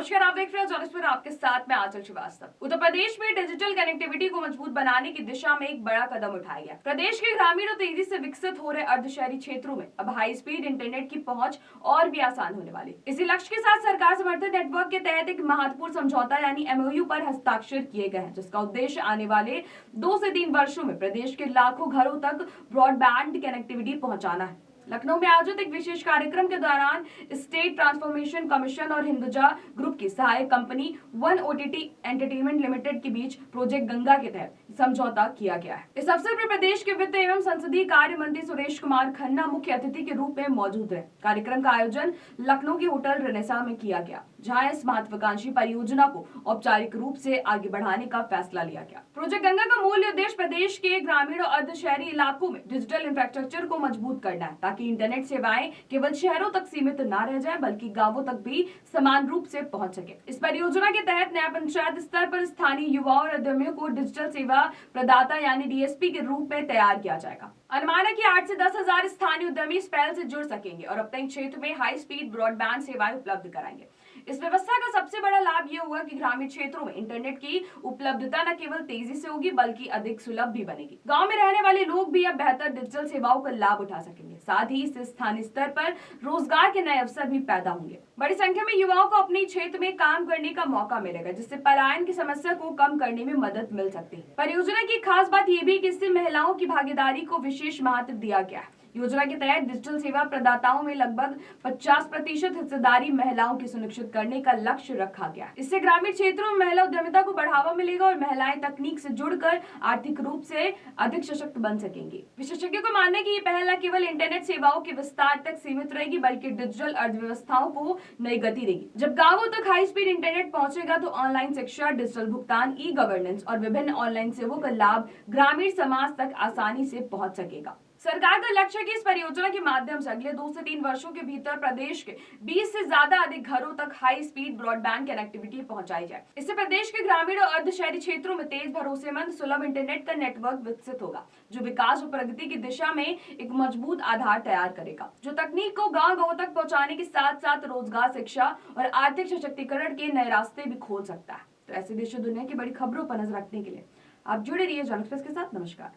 नमस्कार, आप देख रहे हैं जॉनस पर आपके साथ में आंचल श्रीवास्तव। उत्तर प्रदेश में डिजिटल कनेक्टिविटी को मजबूत बनाने की दिशा में एक बड़ा कदम उठाया गया। प्रदेश के ग्रामीण और तेजी से विकसित हो रहे अर्धशहरी क्षेत्रों में अब हाई स्पीड इंटरनेट की पहुंच और भी आसान होने वाली। इसी लक्ष्य के साथ सरकार समर्थित नेटवर्क के तहत एक महत्वपूर्ण समझौता यानी MOU पर हस्ताक्षर किए गए हैं, जिसका उद्देश्य आने वाले 2 से 3 वर्षों में प्रदेश के लाखों घरों तक ब्रॉडबैंड कनेक्टिविटी पहुंचाना है। लखनऊ में आयोजित एक विशेष कार्यक्रम के दौरान स्टेट ट्रांसफॉर्मेशन कमीशन और हिंदुजा ग्रुप की सहायक company one OTT entertainment limited के बीच प्रोजेक्ट गंगा के तहत समझौता किया गया है। इस अवसर पर प्रदेश के वित्त एवं संसदीय कार्य मंत्री सुरेश कुमार खन्ना मुख्य अतिथि के रूप में मौजूद रहे। कार्यक्रम का आयोजन लखनऊ के होटल रेनेसा में किया गया, जहाँ इस महत्वाकांक्षी परियोजना को औपचारिक रूप से आगे बढ़ाने का फैसला लिया गया। प्रोजेक्ट गंगा का मूल उद्देश्य प्रदेश के ग्रामीण और अर्धशहरी इलाकों में डिजिटल इंफ्रास्ट्रक्चर को मजबूत करना है, ताकि इंटरनेट सेवाएं केवल शहरों तक सीमित न रह जाए बल्कि गांवों तक भी समान रूप से पहुंच सके। इस परियोजना के तहत नया पंचायत स्तर पर स्थानीय युवाओं और उद्यमियों को डिजिटल सेवा प्रदाता यानी DSP के रूप में तैयार किया जाएगा। अनुमान है कि 8 से 10 हजार स्थानीय उद्यमी इस पहल से जुड़ सकेंगे और अपने क्षेत्र में हाई स्पीड ब्रॉडबैंड सेवाएं उपलब्ध कराएंगे। इस व्यवस्था का सबसे बड़ा लाभ यह होगा कि ग्रामीण क्षेत्रों में इंटरनेट की उपलब्धता न केवल तेजी से होगी बल्कि अधिक सुलभ भी बनेगी। गांव में रहने वाले लोग भी अब बेहतर डिजिटल सेवाओं का लाभ उठा सकेंगे। साथ ही इससे स्थानीय स्तर पर रोजगार के नए अवसर भी पैदा होंगे। बड़ी संख्या में युवाओं को अपने क्षेत्र में काम करने का मौका मिलेगा, जिससे पलायन की समस्या को कम करने में मदद मिल सकती है। परियोजना की खास बात यह भी कि इससे महिलाओं की भागीदारी को विशेष महत्व दिया गया है। योजना के तहत डिजिटल सेवा प्रदाताओं में लगभग 50% हिस्सेदारी महिलाओं की सुनिश्चित करने का लक्ष्य रखा गया। इससे ग्रामीण क्षेत्रों में महिला उद्यमिता को बढ़ावा मिलेगा और महिलाएं तकनीक से जुड़कर आर्थिक रूप से अधिक सशक्त बन सकेंगी। विशेषज्ञों का मानना है कि ये पहल न केवल इंटरनेट सेवाओं के विस्तार तक सीमित रहेगी बल्कि डिजिटल अर्थव्यवस्थाओं को नई गति देगी। जब गांवों तक हाई स्पीड इंटरनेट पहुंचेगा तो ऑनलाइन शिक्षा, डिजिटल भुगतान, ई-गवर्नेंस और विभिन्न ऑनलाइन सेवाओं का लाभ ग्रामीण समाज तक आसानी से पहुंच सकेगा। सरकार का लक्ष्य है कि इस परियोजना के माध्यम से अगले 2 से 3 वर्षों के भीतर प्रदेश के 20 से ज्यादा अधिक घरों तक हाई स्पीड ब्रॉडबैंड कनेक्टिविटी पहुंचाई जाए। इससे प्रदेश के ग्रामीण और अर्धशहरी क्षेत्रों में तेज, भरोसेमंद, सुलभ इंटरनेट का नेटवर्क विकसित होगा, जो विकास और प्रगति की दिशा में एक मजबूत आधार तैयार करेगा, जो तकनीक को गाँव तक पहुँचाने के साथ साथ रोजगार, शिक्षा और आर्थिक सशक्तिकरण के नए रास्ते भी खोल सकता है। तो ऐसे देश और दुनिया की बड़ी खबरों पर नजर रखने के लिए आप जुड़े रहिए जॉन एक्सप्रेस के साथ। नमस्कार।